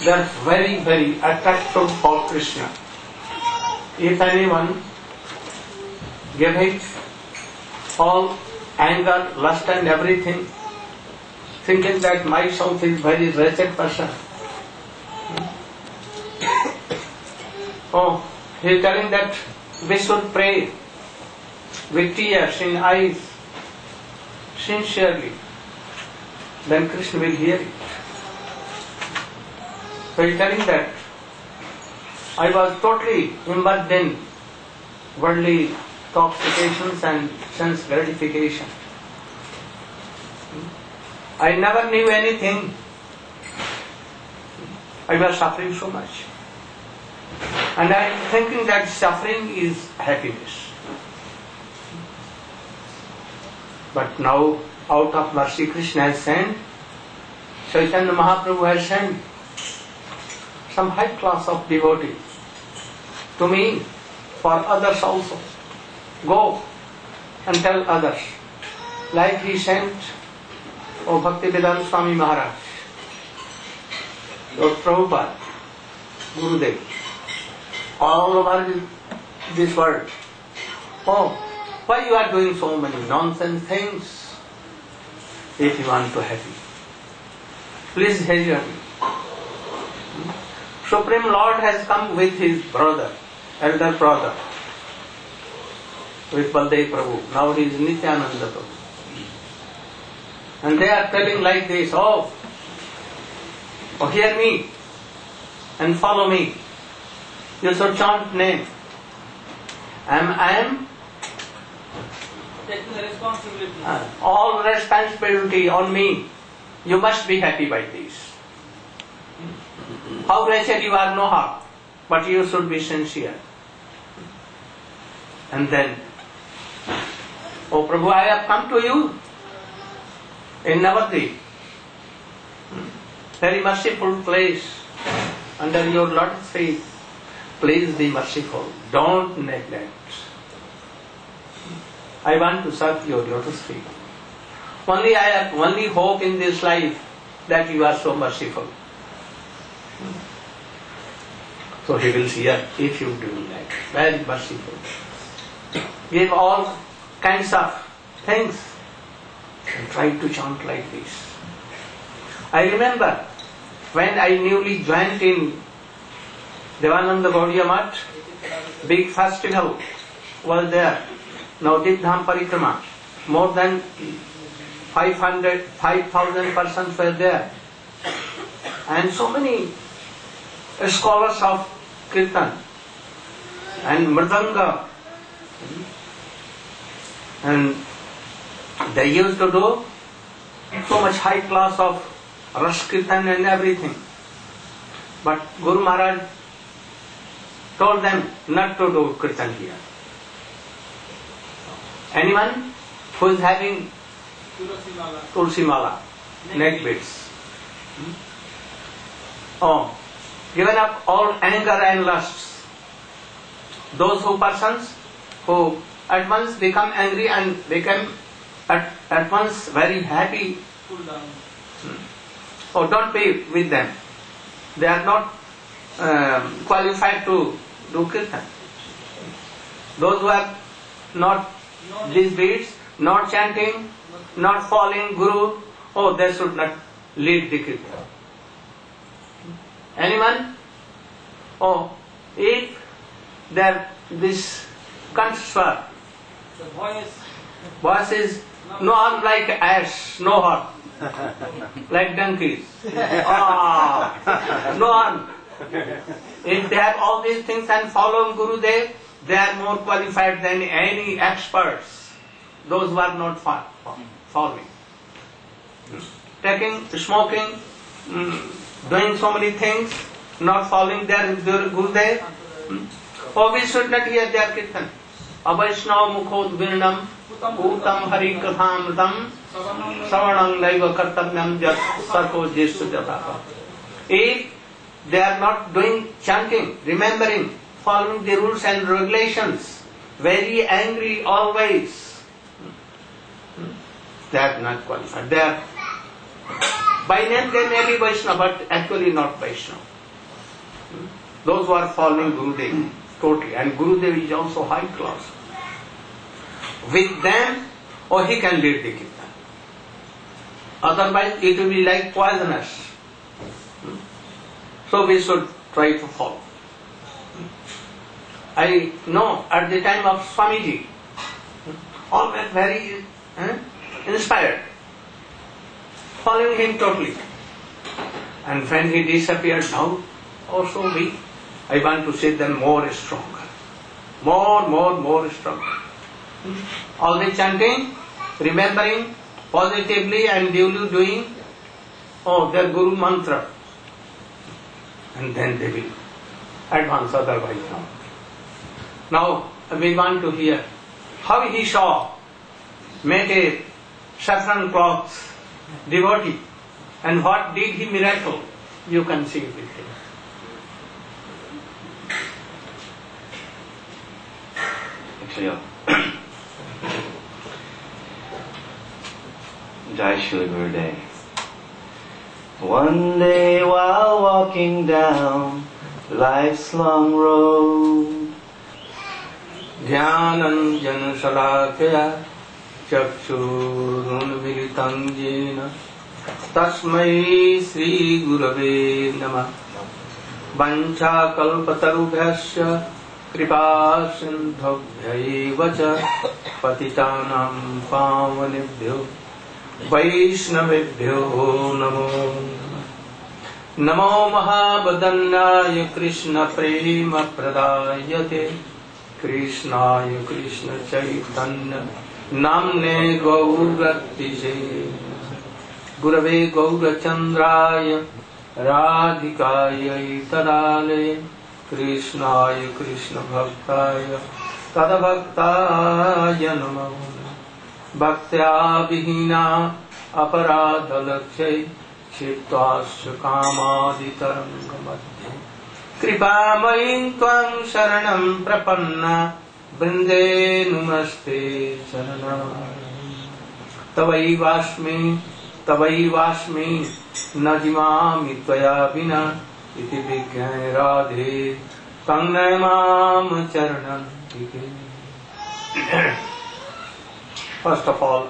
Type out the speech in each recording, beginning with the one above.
They are very, very attractive for Krishna. If anyone give it all anger, lust and everything, thinking that myself is very wretched person. Oh, he is telling that we should pray with tears in eyes, sincerely. Then Krishna will hear it. So he is telling that I was totally immersed in worldly intoxications and sense gratification. I never knew anything. I was suffering so much. And I am thinking that suffering is happiness. But now, out of mercy, Krishna has sent, Chaitanya Mahaprabhu has sent some high class of devotees to me, for others also. Go and tell others. Like he sent Bhaktivedanta Swami Maharaj, Lord Prabhupada, Gurudeva, all over this world. Oh, why you are doing so many nonsense things? If you want to happy, please hear me. Supreme Lord has come with his brother, elder brother, with Baldev Prabhu. Now he is Nityananda Prabhu. And they are telling like this, oh, hear me and follow me. You should chant name. I am taking the responsibility. All responsibility on me. You must be happy by this. How wretched you are, no harm, but you should be sincere. And then, oh Prabhu, I have come to you in Navadvip, very merciful place, under your lotus feet. Please be merciful. Don't neglect. I want to serve your lotus feet. I have only hope in this life that you are so merciful. So he will see if you do that. Very merciful. Give all kinds of things and try to chant like this. I remember when I newly joined in Devananda Gaudiya Math, big festival was there. Navadip Dham Parikrama. More than 5,000 persons were there. And so many scholars of Kirtan and Mridanga. And they used to do so much high class of Ras Kirtan and everything. But Guru Maharaj told them not to do Kirtan here. Anyone who is having Tulsi Mala, neck beads, given up all anger and lusts, those persons who at once become angry and become at once very happy, don't be with them. They are not qualified to do Kirtan. Those who are not these beads, not chanting, not following Guru, they should not lead the Kirtan. Anyone? If this Kantswar, voice is no arm like ash, no horn, like donkeys. No arm. If they have all these things and follow Gurudev, they are more qualified than any experts. Those who are not following. Taking, smoking, doing so many things, not following their Gurudev. We should not hear their kirtan. Avaishnav mukhod virnam utam hari kathamritam savanam laiva kartavyam jat sarko jeshtu jatapa. If they are not doing chanting, remembering, following the rules and regulations, very angry always, they are not qualified. They are, by name they may be Vaishnava, but actually not Vaishnava. Those who are following Gurudev totally, and Gurudev is also high class. With them, he can lead the kirtan. Otherwise, it will be like poisonous. So we should try to follow. I know at the time of Swamiji, all were very inspired, following him totally. And when he disappeared, now also I want to see them more stronger. More stronger. Always chanting, remembering positively and duly doing their Guru mantra. And then they will advance, otherwise not. Now we want to hear how he made a saffron cloth devotee, and what did he miracle. You can see with him. Actually, Jai Srila Gurudeva. One day while walking down life's long road, Dhyananjana Salakaya Chakshurunmilitam Jena Tasmai Sri Gurave Namah Vancha Kalpatarubhyasya Kripa Sindhabhya Vacha Patitanam Pavanebhyo Vaishnavebhyo Namo Namo Mahabadanyaya Krishna Prema Pradayate Krishnaya Krishna Chaitanya Namne Gauratije Gurave Gaurachandraya Radhikaya Tadale Krishnaya Krishna Bhaktaya Tadabhaktaya Namo Bhaktya Vihina Aparadalakshay Chittasya Kamadhitaranga Madhya Kripamayin Tvam Sharanam Prapanna Brinde Namaste Charanam Tavaivasmi तवैवास्मि न जिमामि त्वया विना इति विज्ञाय राधे तन्नय माम चरणं टिके. First of all,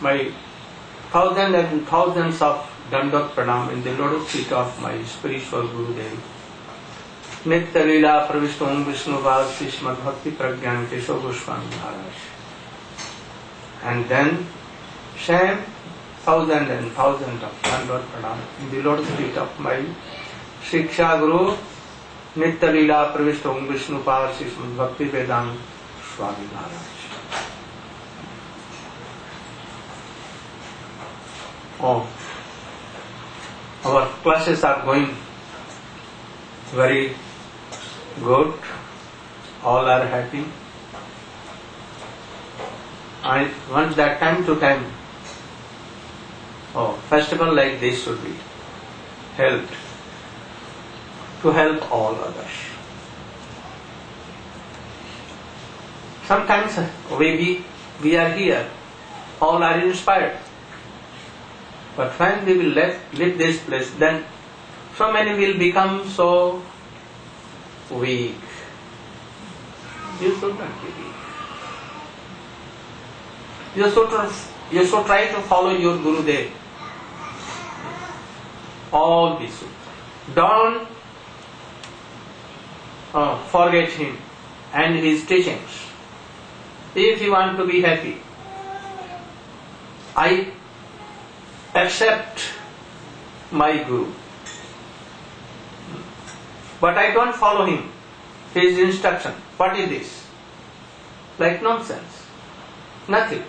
my thousands and thousands of Dandot Pranam in the lotus feet of my spiritual Gurudeva. Nitya Leela Pravishtam Vishnu Vas Srimad Bhakti Pragyan Keshav Goswami Maharaj. And then same thousands and thousands of Dandot Pranam in the lotus feet of my Shiksha Guru Nitya Leela Pravishtam Vishnu Vas Srimad Bhakti Vedanta Swami Maharaj. Oh, our classes are going very good. All are happy. I want that time to time, festival like this should be held to help all others. Sometimes we are here, all are inspired. But when we will leave this place, then so many will become so weak. You should not be weak. You should try to follow your Gurudev. All this. Don't forget him and his teachings. If you want to be happy, I accept my Guru. But I don't follow him, his instruction. What is this? Like nonsense. Nothing.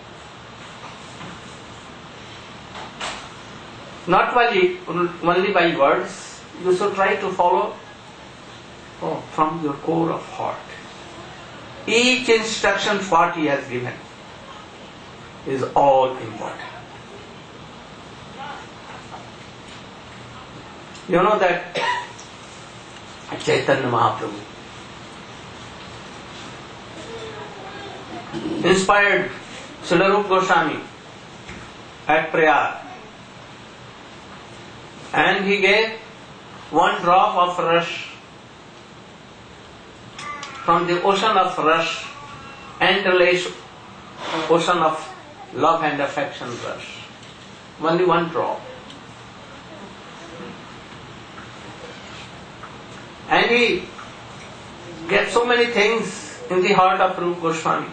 Not only by words, you should try to follow from your core of heart. Each instruction what he has given is all important. You know that Chaitanya Mahaprabhu inspired Srila Goswami at Prayag, and he gave one drop of rush from the ocean of rush, endless ocean of love and affection rush. Only one drop. And he gave so many things in the heart of Rupa Goswami.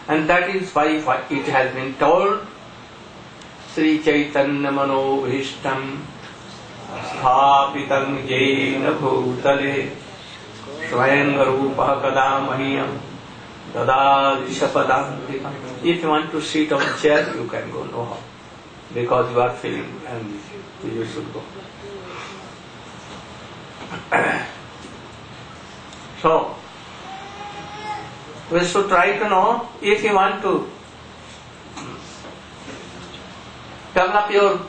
And that is why it has been told, Sri Chaitanya Mano Bhishtam Sthapitam Jena Bhutale Swayam Rupa Kadamahiyam Dadadishapadantikam. If you want to sit on a chair, you can go, no harm, because you are feeling and you should go. So, we should try to know, if you want to develop your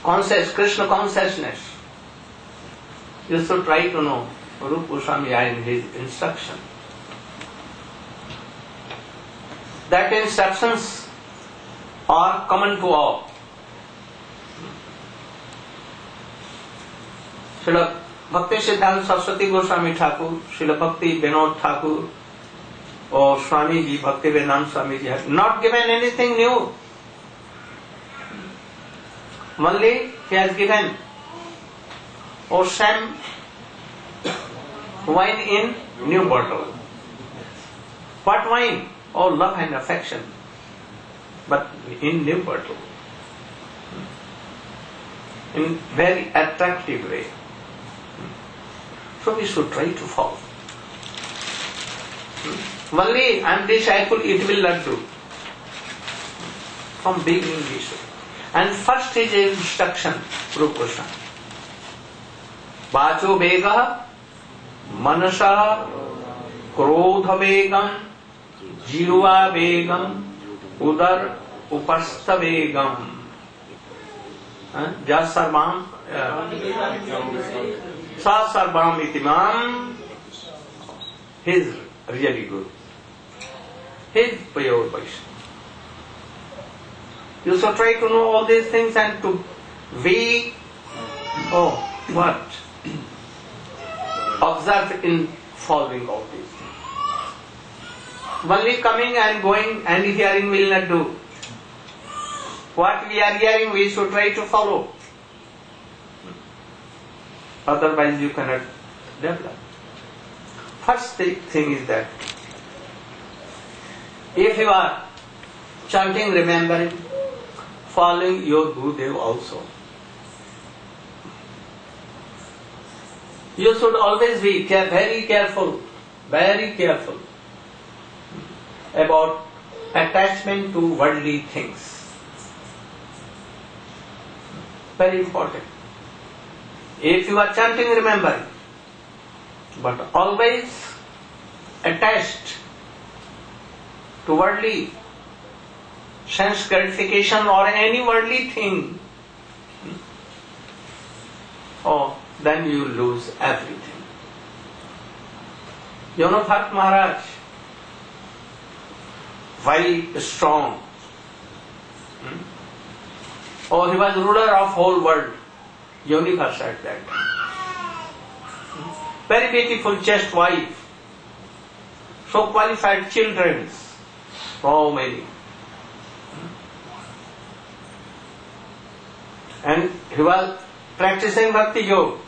Krishna consciousness, you should try to know Rupa Goswami and his instruction. That instructions are common to all. Srila Bhakti Siddhanta Saraswati Goswami Thakur, Srila Bhakti Vinod Thakur, or Swamiji, Bhakti Vedanta Swamiji have not given anything new. Only he has given same wine in new bottle. What wine? Oh, love and affection, but in new bottle, in very attractive way. So we should try to follow. Only I am disciple, it will not do. From beginning we should. And first is instruction, Rupa Goswami. Vacho vega, manasa, krodha vegam, jiva vegam, udar upastha vegam. Jasarvam, sa sarvam itimam. He is really good. He is pure Vaishnava. You should try to know all these things and to be, what? Observe in following all these things. Only coming and going and hearing will not do. What we are hearing, we should try to follow. Otherwise you cannot develop. First thing is that if you are chanting, remembering, following your Gurudeva also, you should always be very careful about attachment to worldly things. Very important. If you are chanting, remembering, but always attached to worldly sense gratification or any worldly thing, then you lose everything. You know Bharat Maharaj, very strong. He was ruler of whole world, universe at that time. Very beautiful, chaste wife, so qualified children, so many. And he was practicing Bhakti Yoga.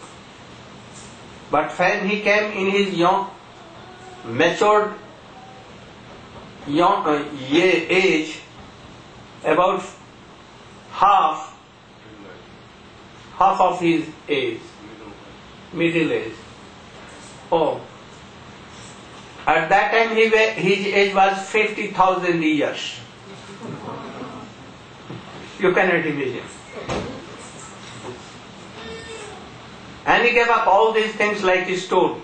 But when he came in his matured age, about half of his age, middle age. At that time his age was 50,000 years. You cannot imagine. And he gave up all these things like he stole.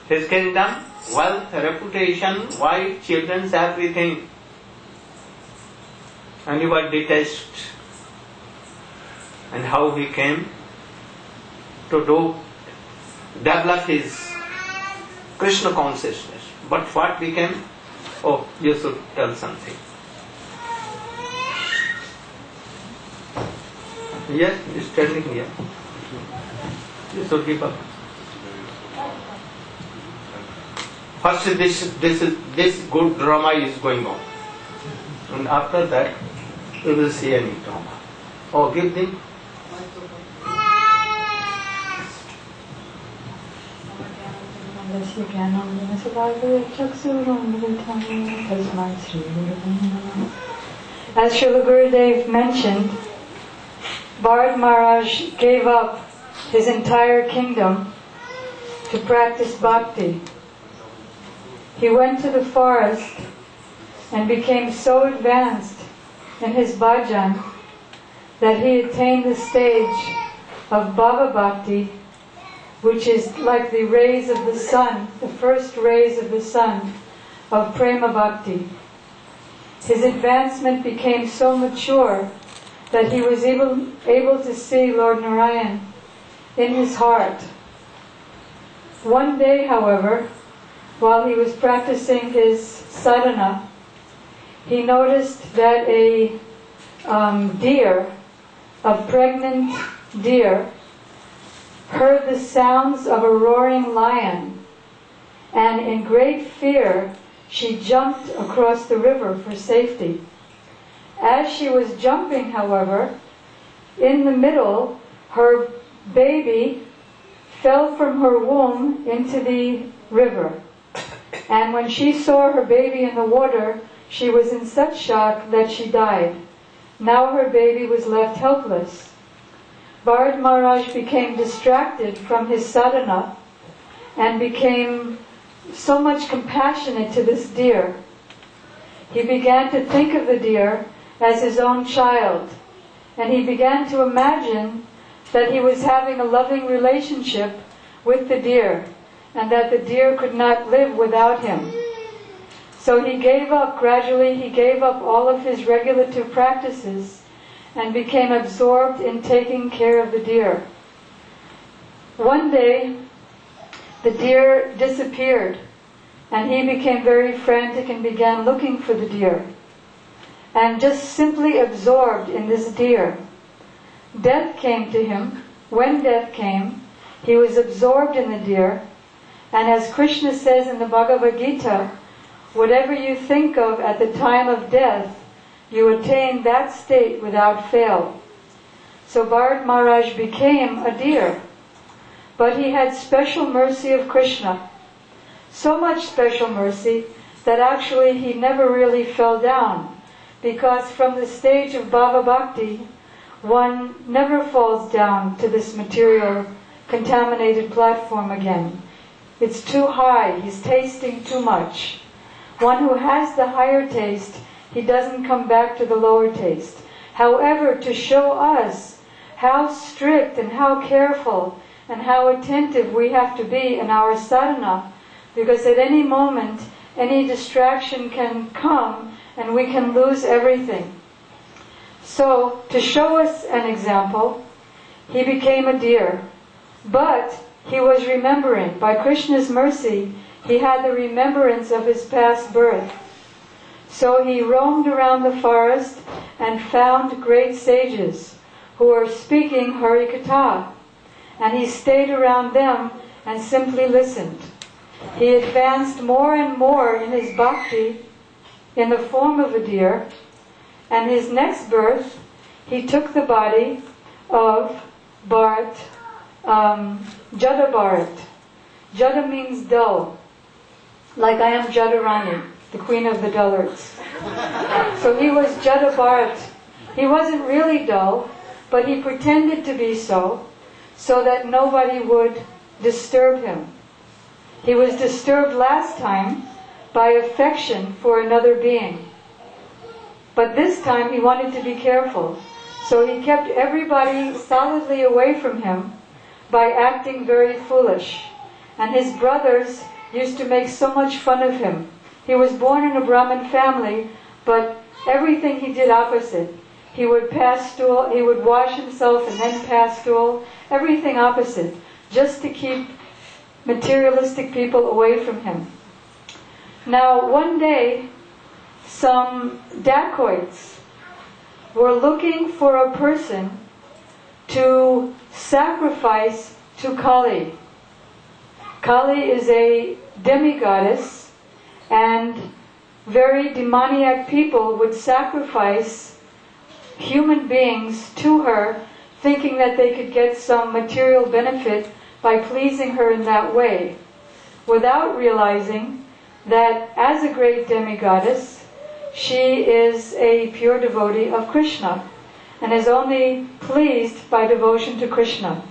His kingdom, wealth, reputation, wife, children, everything. And he was detached. And how he came to develop his Krishna consciousness. But what became? You should tell something. Yes, he's standing here. You should give up. First, this good drama is going on, and after that, we will see any drama. Give them. As Srila Gurudeva mentioned, Bharat Maharaj gave up his entire kingdom to practice bhakti. He went to the forest and became so advanced in his bhajan that he attained the stage of Bhava Bhakti, which is like the rays of the sun, the first rays of the sun of Prema Bhakti. His advancement became so mature that he was able to see Lord Narayan in his heart. One day, however, while he was practicing his sadhana, he noticed that a pregnant deer, heard the sounds of a roaring lion, and in great fear she jumped across the river for safety. As she was jumping, however, in the middle, her baby fell from her womb into the river. And when she saw her baby in the water, she was in such shock that she died. Now her baby was left helpless. Bharat Maharaj became distracted from his sadhana and became so much compassionate to this deer. He began to think of the deer as his own child, and he began to imagine that he was having a loving relationship with the deer, and that the deer could not live without him. So gradually he gave up all of his regulative practices and became absorbed in taking care of the deer. One day, the deer disappeared, and he became very frantic and began looking for the deer, and just simply absorbed in this deer. Death came to him. When death came, he was absorbed in the deer, and as Krishna says in the Bhagavad Gita, whatever you think of at the time of death, you attain that state without fail. So Bharat Maharaj became a deer, but he had special mercy of Krishna. So much special mercy that actually he never really fell down, because from the stage of Bhava Bhakti, one never falls down to this material contaminated platform again. It's too high, he's tasting too much. One who has the higher taste, he doesn't come back to the lower taste. However, to show us how strict and how careful and how attentive we have to be in our sadhana, because at any moment, any distraction can come and we can lose everything. So, to show us an example, he became a deer. But he was remembering. By Krishna's mercy, he had the remembrance of his past birth. So he roamed around the forest and found great sages who were speaking Harikatha. And he stayed around them and simply listened. He advanced more and more in his bhakti in the form of a deer, and his next birth, he took the body of Bharat, Jada Bharat. Jada means dull, like I am Jadarani, the queen of the dullards. So he was Jada Bharat. He wasn't really dull, but he pretended to be so that nobody would disturb him. He was disturbed last time by affection for another being. But this time he wanted to be careful. So he kept everybody solidly away from him by acting very foolish. And his brothers used to make so much fun of him. He was born in a Brahmin family, but everything he did opposite. He would pass stool, he would wash himself and then pass stool, everything opposite, just to keep materialistic people away from him. Now, one day, some dacoits were looking for a person to sacrifice to Kali. Kali is a demigoddess, and very demoniac people would sacrifice human beings to her, thinking that they could get some material benefit by pleasing her in that way, without realizing that as a great demigoddess, she is a pure devotee of Krishna and is only pleased by devotion to Krishna.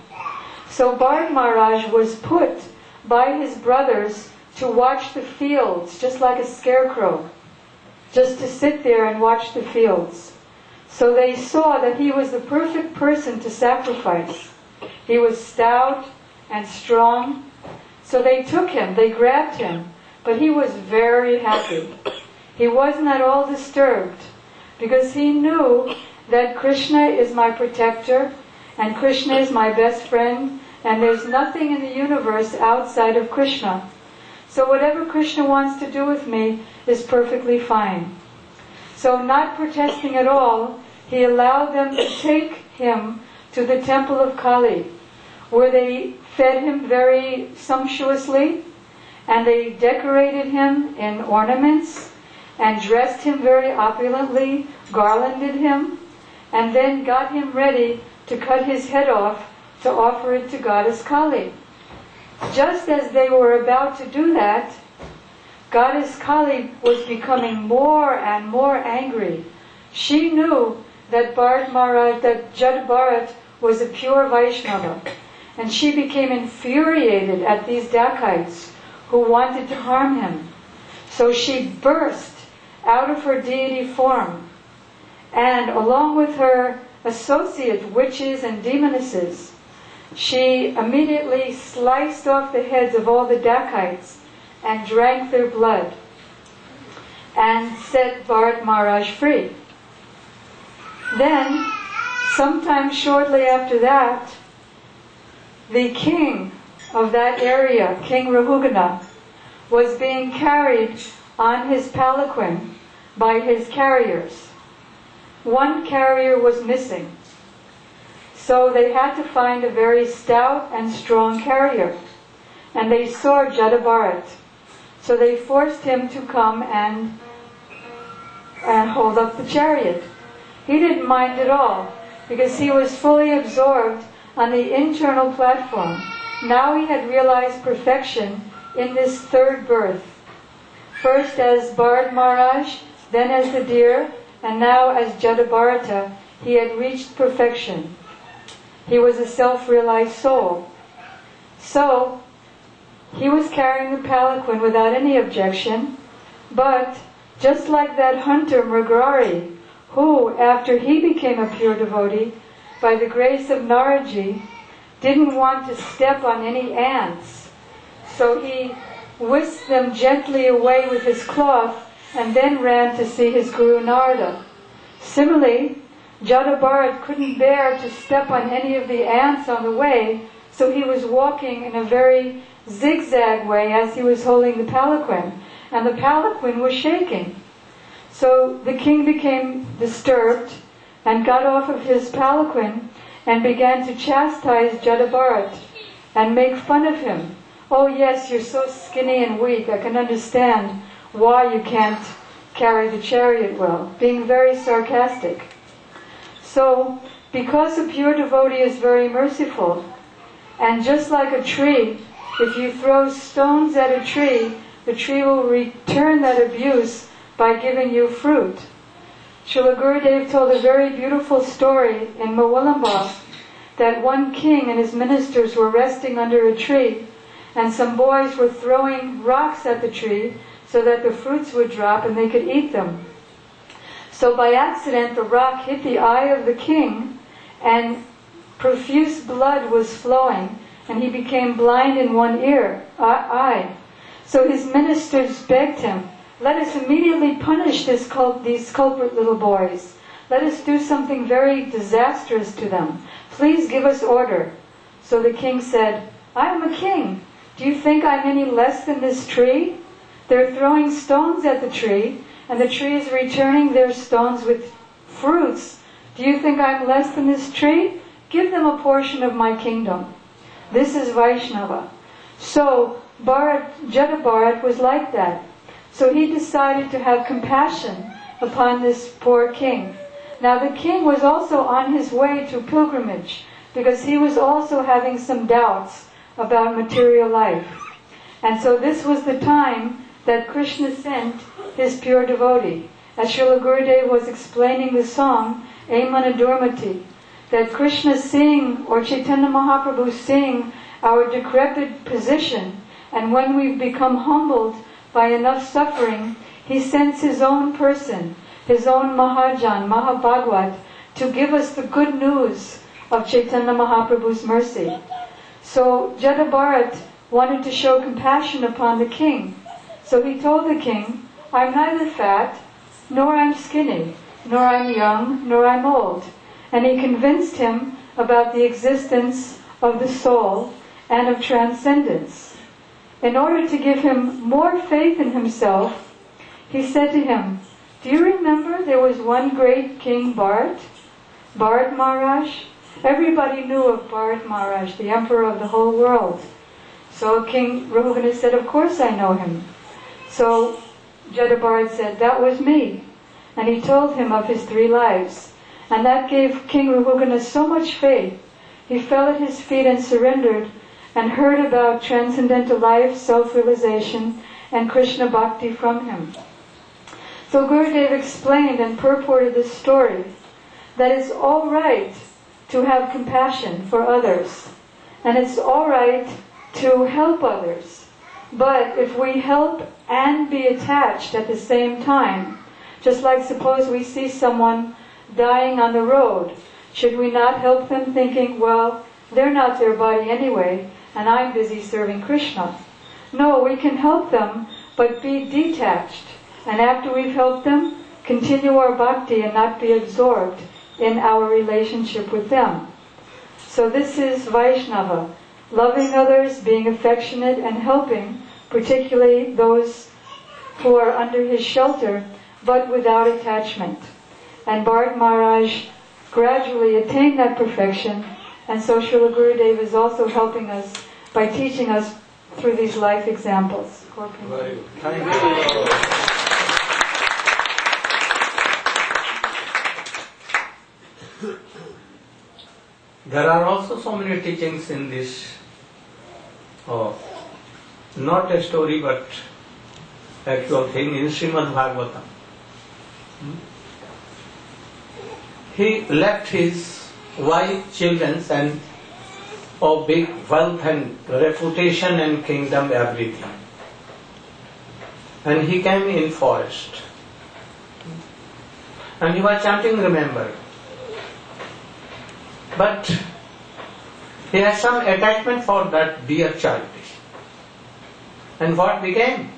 So Bharat Maharaj was put by his brothers to watch the fields, just like a scarecrow, just to sit there and watch the fields. So they saw that he was the perfect person to sacrifice. He was stout and strong. So they took him, they grabbed him, but he was very happy. He wasn't at all disturbed, because he knew that Krishna is my protector, and Krishna is my best friend, and there's nothing in the universe outside of Krishna. So whatever Krishna wants to do with me is perfectly fine. So not protesting at all, he allowed them to take him to the temple of Kali, where they fed him very sumptuously, and they decorated him in ornaments, and dressed him very opulently, garlanded him, and then got him ready to cut his head off to offer it to Goddess Kali. Just as they were about to do that, Goddess Kali was becoming more and more angry. She knew that Bharat Maharaj, that Jada Bharat was a pure Vaishnava, and she became infuriated at these dacoits who wanted to harm him. So she burst out of her deity form, and along with her associate witches and demonesses, she immediately sliced off the heads of all the dacoits and drank their blood and set Bharat Maharaj free. Then, sometime shortly after that, the king of that area, King Rahugana, was being carried on his palanquin by his carriers. One carrier was missing. So they had to find a very stout and strong carrier. And they saw Jada Bharat. So they forced him to come and hold up the chariot. He didn't mind at all, because he was fully absorbed on the internal platform. Now he had realized perfection in this third birth. First as Bharat Maharaj, then as the deer, and now as Jada Bharata, he had reached perfection. He was a self-realized soul. So, he was carrying the palanquin without any objection, but just like that hunter Mrigarari, who, after he became a pure devotee, by the grace of Naraji, didn't want to step on any ants. So he whisked them gently away with his cloth and then ran to see his Guru Narada. Similarly, Jada Bharat couldn't bear to step on any of the ants on the way, so he was walking in a very zigzag way as he was holding the palanquin, and the palanquin was shaking. So the king became disturbed and got off of his palanquin and began to chastise Jada Bharat and make fun of him. Oh yes, you're so skinny and weak, I can understand why you can't carry the chariot well, being very sarcastic. So, because a pure devotee is very merciful, and just like a tree, if you throw stones at a tree, the tree will return that abuse by giving you fruit. Srila Gurudeva told a very beautiful story in Mawalamba that one king and his ministers were resting under a tree, and some boys were throwing rocks at the tree so that the fruits would drop and they could eat them. So by accident the rock hit the eye of the king, and profuse blood was flowing, and he became blind in one eye. So his ministers begged him, let us immediately punish these culprit little boys. Let us do something very disastrous to them. Please give us order. So the king said, I am a king. Do you think I'm any less than this tree? They're throwing stones at the tree, and the tree is returning their stones with fruits. Do you think I'm less than this tree? Give them a portion of my kingdom. This is Vaishnava. So Jada Bharat was like that. So he decided to have compassion upon this poor king. Now the king was also on his way to pilgrimage, because he was also having some doubts about material life. And so this was the time that Krishna sent his pure devotee. As Srila Gurudeva was explaining the song, Aimana Durmati, that Krishna seeing, or Chaitanya Mahaprabhu seeing our decrepit position, and when we've become humbled by enough suffering, he sends his own person, his own Mahajan, Mahabhagwat, to give us the good news of Chaitanya Mahaprabhu's mercy. So Jada Bharat wanted to show compassion upon the king. So he told the king, I'm neither fat, nor I'm skinny, nor I'm young, nor I'm old. And he convinced him about the existence of the soul and of transcendence. In order to give him more faith in himself, he said to him, do you remember there was one great king, Bharat Maharaj? Everybody knew of Bharat Maharaj, the emperor of the whole world. So King Rahugana said, of course I know him. So Jada Bharat said, that was me. And he told him of his 3 lives. And that gave King Rahugana so much faith. He fell at his feet and surrendered, and heard about transcendental life, self-realization, and Krishna Bhakti from him. So Gurudeva explained and purported this story, that it's all right to have compassion for others, and it's all right to help others. But if we help and be attached at the same time, just like suppose we see someone dying on the road, should we not help them thinking, well, they're not their body anyway, and I'm busy serving Krishna? No, we can help them, but be detached. And after we've helped them, continue our bhakti and not be absorbed in our relationship with them. So this is Vaishnava, loving others, being affectionate and helping, particularly those who are under his shelter, but without attachment. And Bharat Maharaj gradually attained that perfection, and so Srila Gurudeva is also helping us by teaching us through these life examples. Very good. Thank you. There are also so many teachings in this, not a story but actual thing in Srimad Bhagavatam. He left his wife, children, and big wealth and reputation and kingdom, everything. And he came in forest. And he was chanting, remember. But he had some attachment for that dear child. And what became?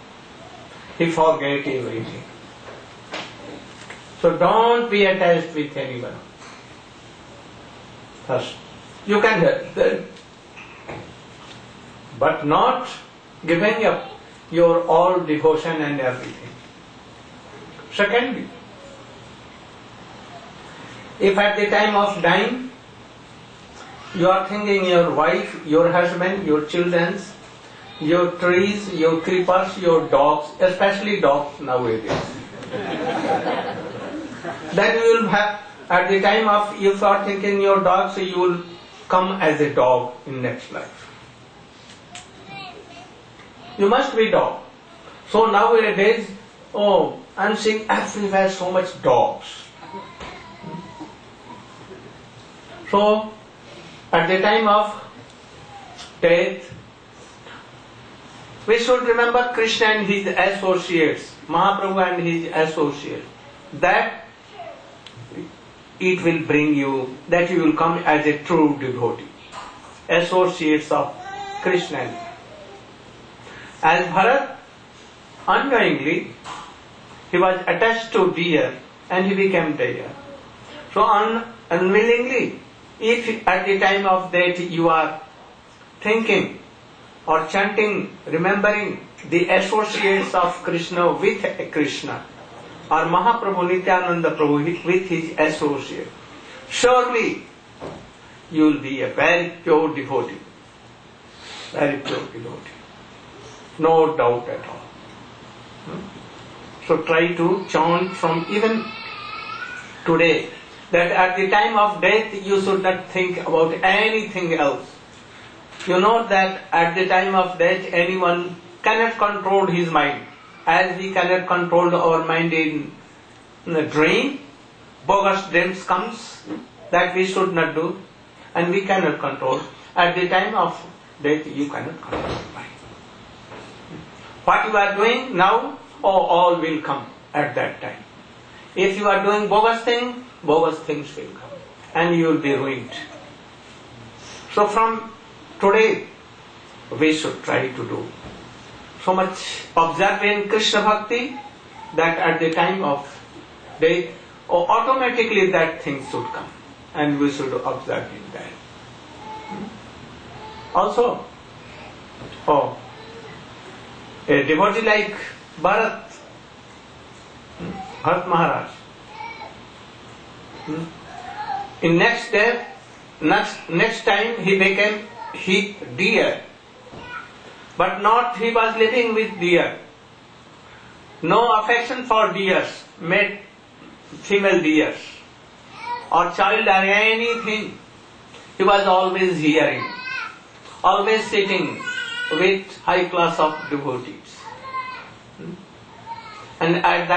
He forgot everything. So don't be attached with anyone. First, you can help them, but not giving up your all devotion and everything. Secondly, if at the time of dying, you are thinking your wife, your husband, your children, your trees, your creepers, your dogs, especially dogs nowadays. Then you will have, at the time of, you are thinking your dog, so you will come as a dog in next life. You must be dog. So nowadays, I'm seeing everywhere so much dogs. So, at the time of death, we should remember Krishna and his associates, Mahaprabhu and his associates, that it will bring you, that you will come as a true devotee, associates of Krishna. As Bharat, unknowingly, he was attached to deer and he became deer. So unwillingly, if at the time of death you are thinking or chanting, remembering the associates of Krishna with Krishna, or Mahaprabhu Nityananda Prabhu with his associate, surely you will be a very pure devotee. Very pure devotee. No doubt at all. So try to chant from even today, that at the time of death you should not think about anything else. You know that at the time of death anyone cannot control his mind. As we cannot control our mind in a dream, bogus dreams comes that we should not do, and we cannot control. At the time of death you cannot control your mind. What you are doing now, all will come at that time. If you are doing bogus things will come, and you will be ruined. So from today, we should try to do so much observing Krishna Bhakti that at the time of death, automatically that thing should come, and we should observe in that. Also, a devotee like Bharat Maharaj, in next time he became deer, but not he was living with deer. No affection for deers, made female deers, or child or anything. He was always hearing, always sitting with high class of devotees. And at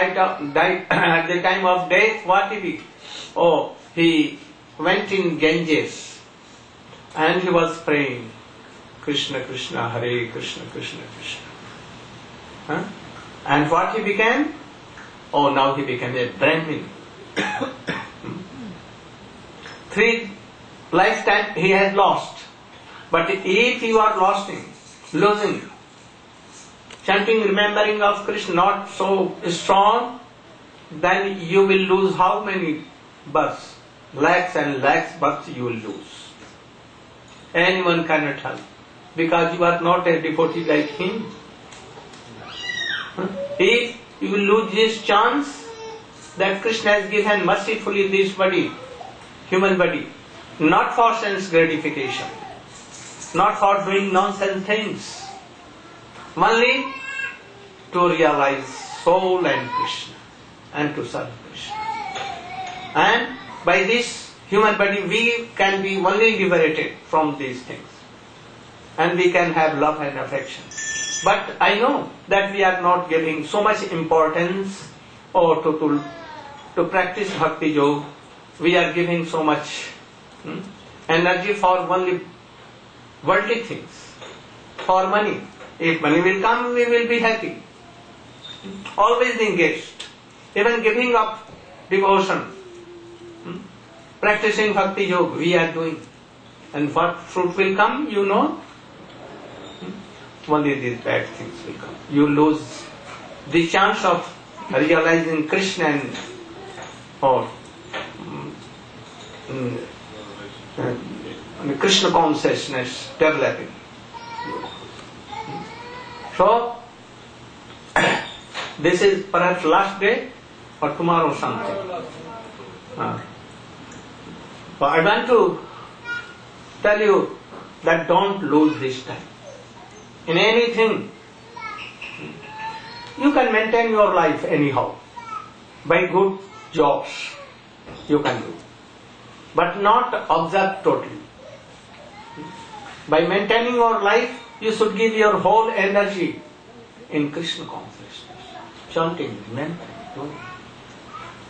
the time of death, what did he? He went in Ganges and he was praying, Krishna Krishna, Hare Krishna, Krishna Krishna. And what he became? Now he became a Brahmin. 3 lifetimes he has lost. But if you are losing, chanting, remembering of Krishna not so strong, then you will lose how many births? Lakhs and lakhs births you will lose. Anyone cannot help, because you are not a devotee like him. If you will lose this chance that Krishna has given mercifully this body, human body, not for sense gratification, not for doing nonsense things, only to realize soul and Krishna and to serve Krishna. And by this human body we can be only liberated from these things and we can have love and affection. But I know that we are not giving so much importance or to practice bhakti yoga. We are giving so much energy for only worldly things, for money. If money will come, we will be happy. Always engaged. Even giving up devotion, practicing bhakti yoga, we are doing. And what fruit will come, you know? Only these bad things will come. You lose the chance of realizing Krishna and Krishna consciousness developing. So, this is perhaps last day or tomorrow something. So I want to tell you that don't lose this time. In anything, you can maintain your life anyhow. By good jobs, you can do. But not observe totally. By maintaining your life, you should give your whole energy in Krishna consciousness. Chanting, remembering.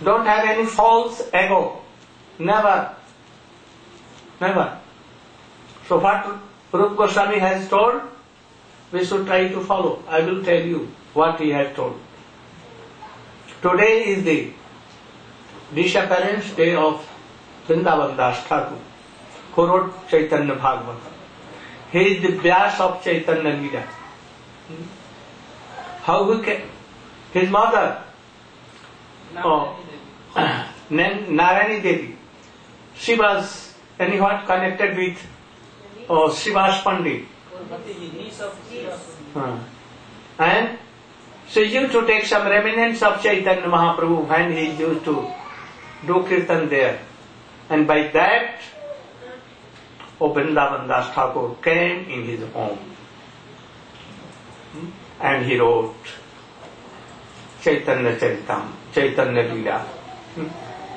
Don't have any false ego. Never. Never. So what Rupa Goswami has told, we should try to follow. I will tell you what he has told. Today is the disappearance day of Vrindavan Das Thakur, who wrote Chaitanya Bhagavata. He is the Vyas of Chaitanya Leela. How he came? His mother, Narayani Devi, she was anyhow connected with Srivas Pandit. And she used to take some remnants of Chaitanya Mahaprabhu when he used to do kirtan there. And by that, Vrindavan Das Thakur came in his home. And he wrote Chaitanya Charitam, Chaitanya Leela.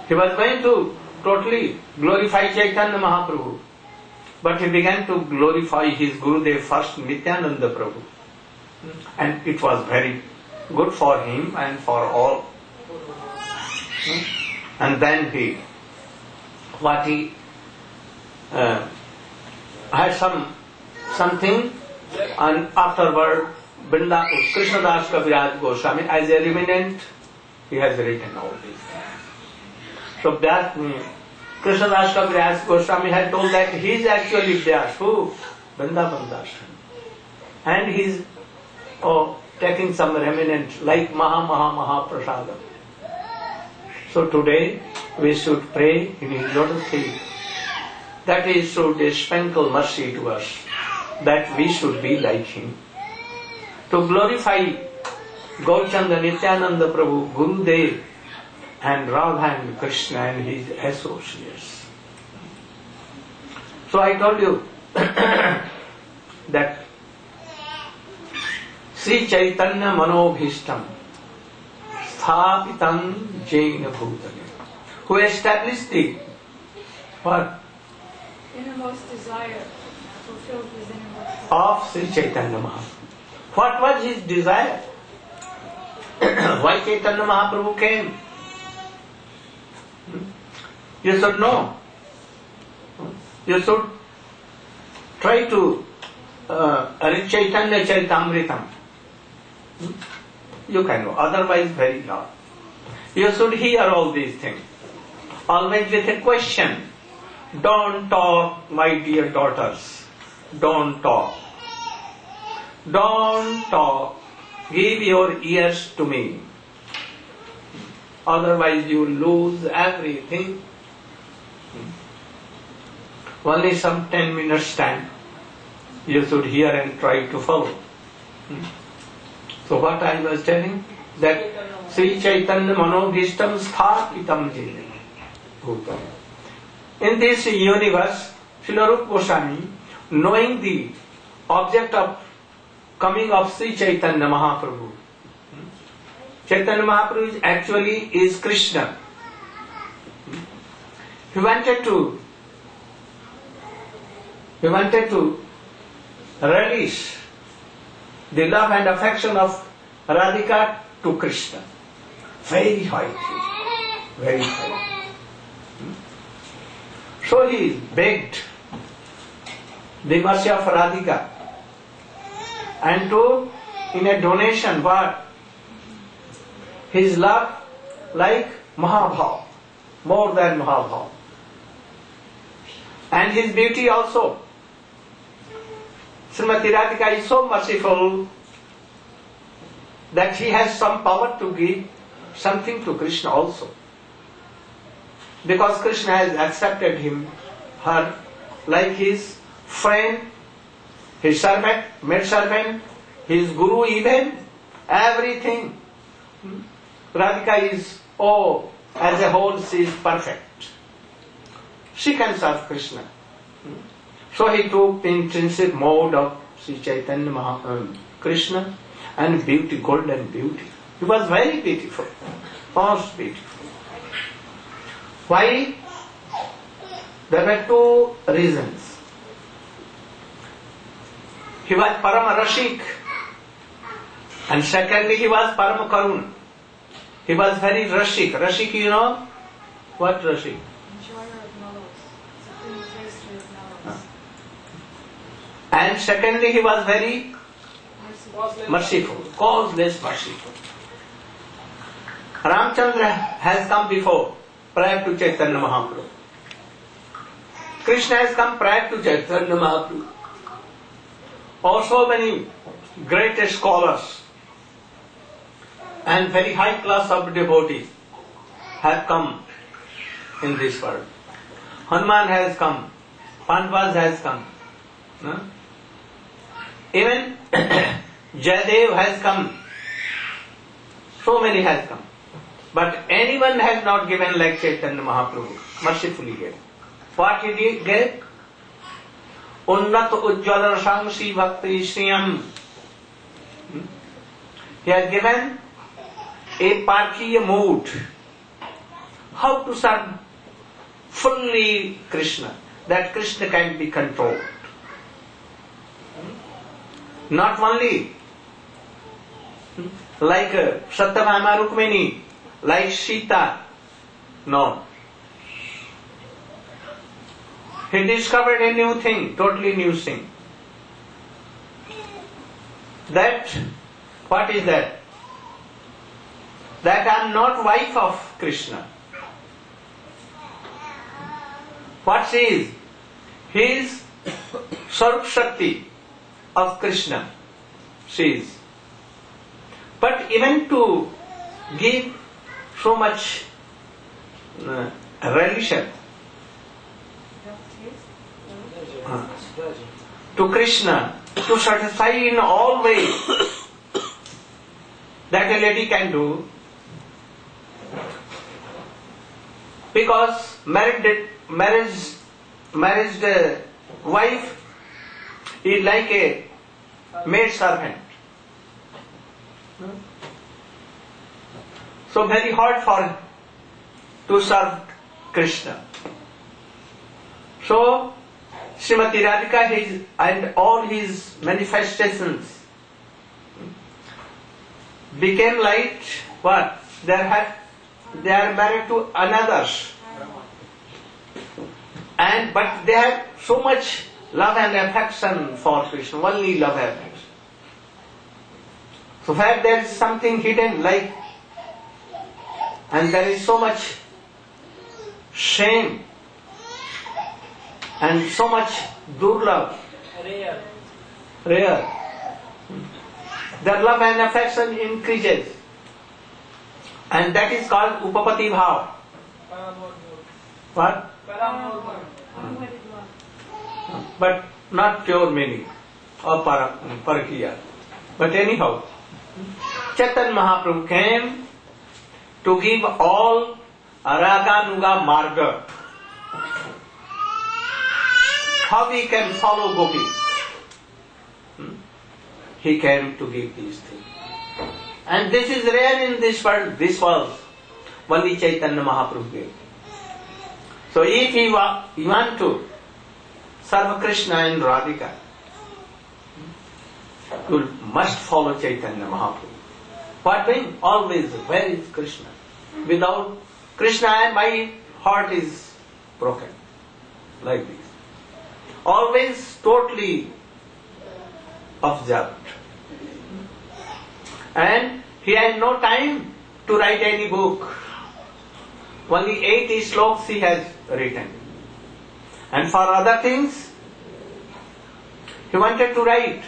He was going to totally glorify Chaitanya Mahaprabhu. But he began to glorify his Gurudev first, Nityananda Prabhu. And it was very good for him and for all. And then he had something, and afterward Krishnadas Kaviraj Goswami, as a remnant, he has written all these things. So that Krishnadas Kaviraj Goswami had told that he is actually Vyas, who? Vrindavan Das. And he is taking some remnant like Maha Prasadam. So today we should pray in his lotus feet that he should sprinkle mercy to us, that we should be like him. To glorify Gaurchanda Nityananda Prabhu, Gurudev, and Radha and Krishna and his associates. So I told you that Sri Chaitanya Manobhishtam Sthapitam Jaina Bhutale, who established the what? Innermost desire, fulfilled his innermost desire. Of Sri Chaitanya Mahaprabhu. What was his desire? Why Chaitanya Mahaprabhu came? You should know. You should try to read Chaitanya Charitamritam. You can know, otherwise very loud. You should hear all these things. Always with a question. Don't talk, my dear daughters. Don't talk. Don't talk. Give your ears to me. Otherwise you lose everything. Only some 10 minutes time you should hear and try to follow. So what I was telling, that Sri Chaitanya Manobhishtam Sthapitam Jine Bhutam. In this universe, Srila Rupa Goswami, knowing the object of coming of Sri Chaitanya Mahaprabhu, Chaitanya Mahaprabhu actually is Krishna. He wanted to release the love and affection of Radhika to Krishna. Very high. Very high. So he begged the mercy of Radhika and to, in a donation, what? His love like Mahabhav, more than Mahabhav. And his beauty also. Srimati Radhika is so merciful that he has some power to give something to Krishna also. Because Krishna has accepted her like his friend, his servant, maid servant, his guru even, everything. Radhika is, as a whole she is perfect. She can serve Krishna. So he took the intrinsic mode of Sri Chaitanya Krishna and beauty, golden beauty. He was very beautiful, most beautiful. Why? There were two reasons. He was Parama Rashik, and secondly he was Parama Karun. He was very Rashik. Rashik, you know? What Rashik? Enjoyer of mellows. Supreme taster of mellows. And secondly he was very merciful, causeless merciful. Ramchandra has come before, prior to Chaitanya Mahaprabhu. Krishna has come prior to Chaitanya Mahaprabhu. Also many great scholars and very high class of devotees have come in this world. Hanuman has come, Pandavas has come. No? Even Jayadev has come. So many has come. But anyone has not given like Chaitanya Mahaprabhu, mercifully gave. What he gave? Unnat Ujjwala Rasangsi Bhakti Sriyam. He has given a Parkiya mood. How to serve fully Krishna, that Krishna can be controlled. Not only like Satyabhama Rukmini, like Sita. No. He discovered a new thing, totally new thing. That, what is that? That I am not wife of Krishna. What she is? He is Sarup Shakti of Krishna. She is. But even to give so much relation to Krishna, to satisfy in all ways that a lady can do, because married wife is like a maid servant. So very hard for him to serve Krishna. So Srimati Radhika and all his manifestations became like what? They are married to another's. But they have so much love and affection for Krishna, only love and affection. So where there is something hidden like, and there is so much shame and so much durlabh, rare, their love and affection increases, and that is called upapati bhav. What? But not pure meaning or parakiya. But anyhow, Chaitanya Mahaprabhu came to give all Raganuga Marga. How we can follow gopis? He came to give these things. And this is rare in this world. This was only Chaitanya Mahaprabhu gave. So if you want to serve Krishna and Radhika, you must follow Chaitanya Mahaprabhu. What doing? Always, where is Krishna? Without Krishna, my heart is broken. Like this. Always totally observed. And he had no time to write any book. Only 80 sloks he has written. And for other things, he wanted to write.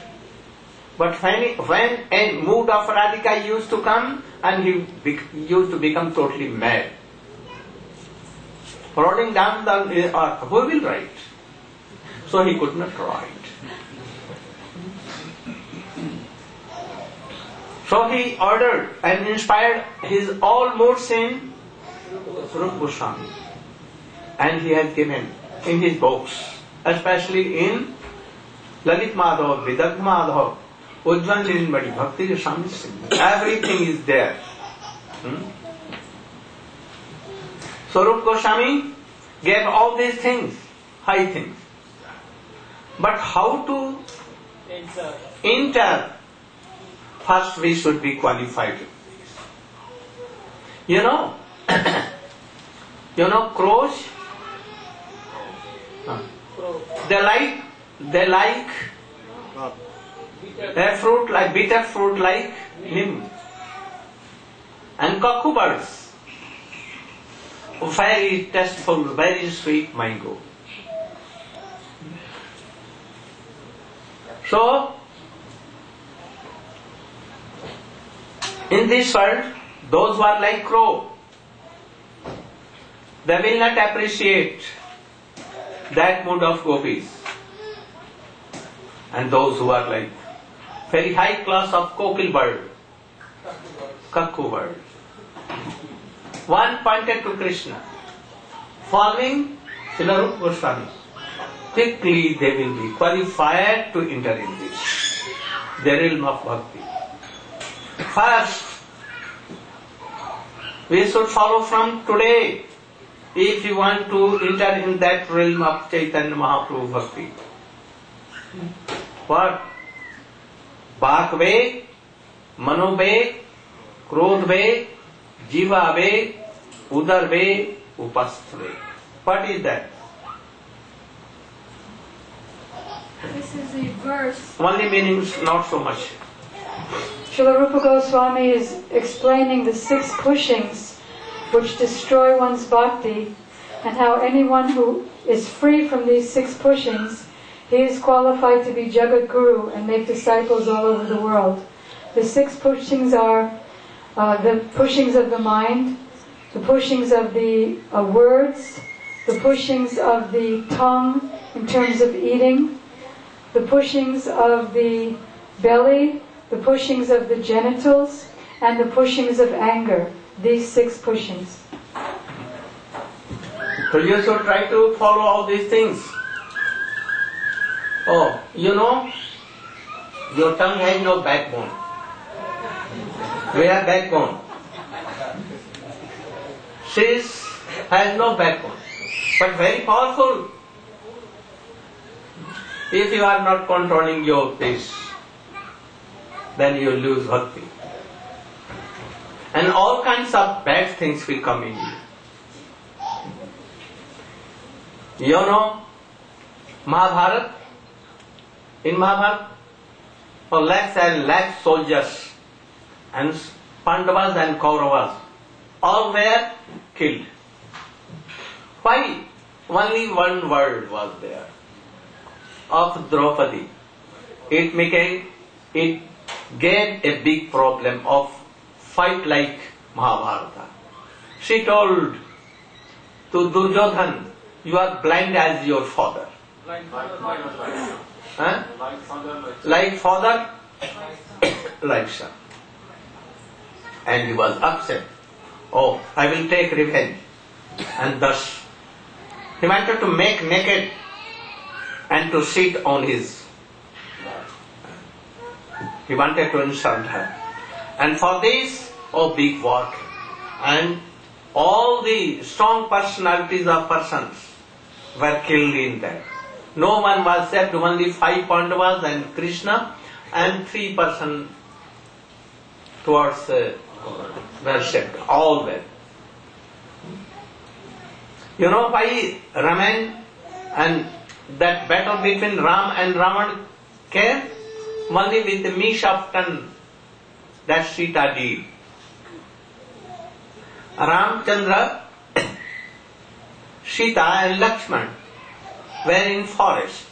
But when a mood of Radhika used to come, and he used to become totally mad. Rolling down the earth, who will write? So he could not write. So he ordered and inspired his all moods in Srila Goswami. And he has given in his books, especially in Lalit Madhav, Vidagh Madhav, Ujjwal Linbadi, Bhakti Rasami Singh. Everything is there. Swarup Goswami gave all these things, high things. But how to enter? First we should be qualified. You know crows? They like a fruit like bitter fruit like neem. And cuckoo birds, very tasteful, very sweet mango. So, in this world, those who are like crow, they will not appreciate that mood of gopis. And those who are like very high class of kokil bird, cuckoo bird. One pointed to Krishna, following Srila Goswami. Quickly they will be qualified to enter in this, the realm of bhakti. First, we should follow from today if you want to enter in that realm of Chaitanya Mahaprabhu bhakti. What? Bak Veg, Mano Veg, Krodh Veg, Jiva Veg, Udar Veg, Upasth Veg. What is that? This is a verse. Only meanings, not so much. Srila Rupa Goswami is explaining the 6 pushings which destroy one's bhakti, and how anyone who is free from these 6 pushings, he is qualified to be Jagat Guru and make disciples all over the world. The 6 pushings are the pushings of the mind, the pushings of the words, the pushings of the tongue in terms of eating, the pushings of the belly, the pushings of the genitals, and the pushings of anger. These 6 pushings. So you should try to follow all these things. Oh, you know, your tongue has no backbone. We have backbone. She's has no backbone, but very powerful. If you are not controlling your pace, then you lose bhakti. And all kinds of bad things will come in you. You know, Mahabharata, in Mahabharata, for lakhs and lakhs soldiers, and Pandavas and Kauravas, all were killed. Why? Only one word was there, of Draupadi. It gave a big problem of fight like Mahabharata. She told to Duryodhan, you are blind as your father. Like father, like son, like son. And he was upset. Oh, I will take revenge. And thus he wanted to make naked and to sit on his. He wanted to insult her. And for this, oh, big war. And all the strong personalities of persons were killed in that. No one was left, only 5 Pandavas and Krishna, and 3 persons towards were saved. All were. You know why Raman and that battle between Ram and Ravan came? Only with the mishapen that Sita did. Ramchandra, Sita and Lakshman were in forest,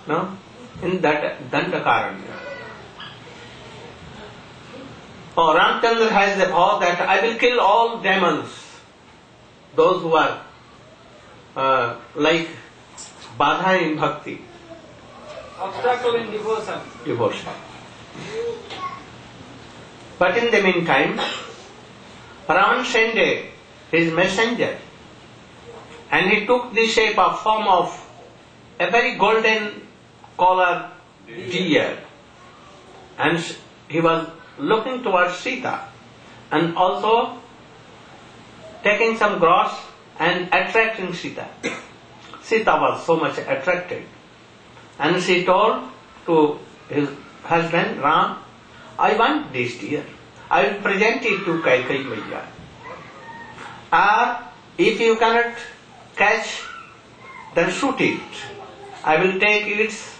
no? In that Dandakaranya. Oh, Ramchandra has the vow that I will kill all demons, those who are like Badha in bhakti. Obstacle in devotion. Devotion. But in the meantime, Ravan sent his messenger, and he took the shape of form of a very golden collar deer, and he was looking towards Sita, and also taking some grass and attracting Sita. Sita was so much attracted, and she told to his husband Ram, I want this deer. I will present it to Kaikeyi Maiya. Or if you cannot catch, then shoot it. I will take its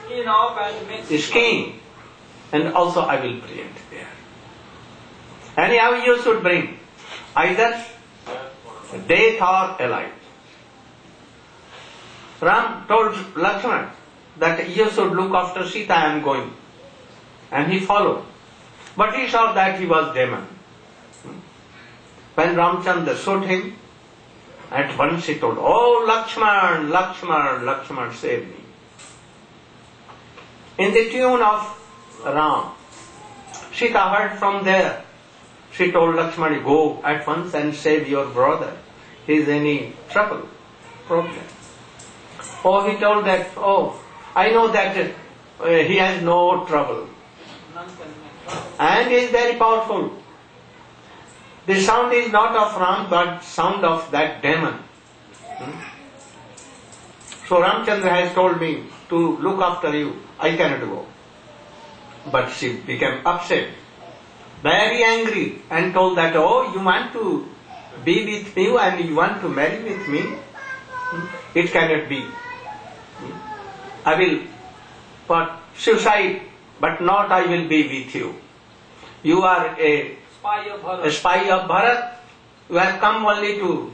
Skin off and mix. skin, and also I will present there. Anyhow, you should bring either death or alive. Ram told Lakshman that you should look after Sita, I am going. And he followed. But he saw that he was demon. When Ramchandra showed him, at once he told, oh Lakshman, Lakshman, Lakshman, save me. In the tune of Ram, Sita heard from there. She told Lakshman, go at once and save your brother. He is in any trouble, problem. Oh, he told that, oh, I know that he has no trouble. None can make. And he is very powerful. The sound is not of Ram, but sound of that demon. So Ramchandra has told me to look after you. I cannot go. But she became upset, very angry, and told that, oh, you want to be with me and you want to marry with me? It cannot be. I will put suicide, but not I will be with you. You are a Spy of Bharat. spy of Bharat. You have come only to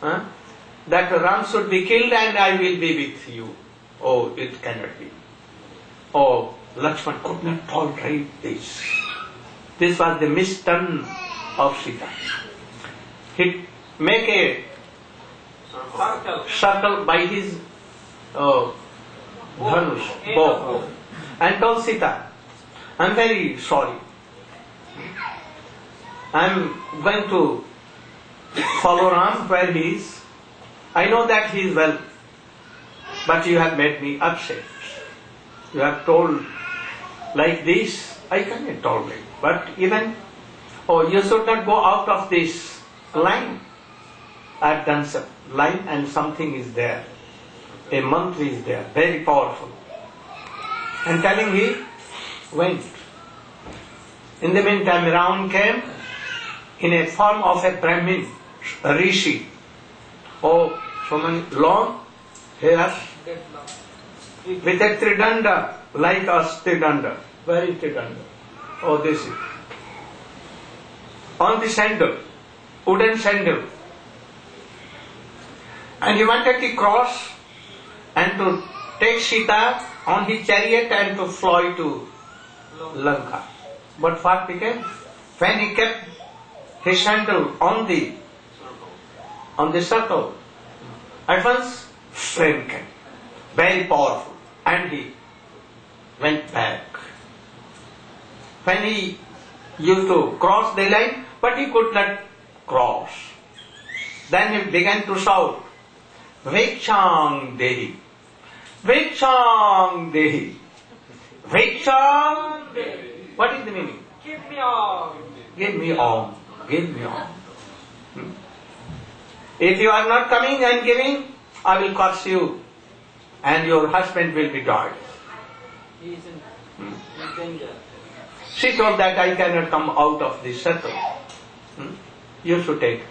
that Ram should be killed and I will be with you. Oh, it cannot be. Oh, Lakshman could not tolerate this. This was the misturn of Sita. He make a circle by his dhanush, bow, and told Sita, I am very sorry. I am going to follow Ram where he is. I know that he is well, but you have made me upset. You have told like this, I cannot tolerate. But even, oh, you should not go out of this line. I have done some line and something is there. A mantra is there, very powerful. And telling he went. In the meantime, Ravan came in a form of a Brahmin, a rishi. Oh, so many long hairs with a tridanda, like us tridanda, very tridanda. Oh, this is. On the sandal, wooden sandal. And he wanted to cross and to take Sita on his chariot and to fly to Lanka. But what became? When he kept his sandal on the circle, at once flame came, very powerful, and he went back. When he used to cross the line, but he could not cross. Then he began to shout, Vikshang Dehi, Vikshang Dehi, Vikshang Dehi. What is the meaning? Give me all. Give me all, give me all. If you are not coming and giving, I will curse you and your husband will be died. He is in danger. She told that I cannot come out of this circle. You should take.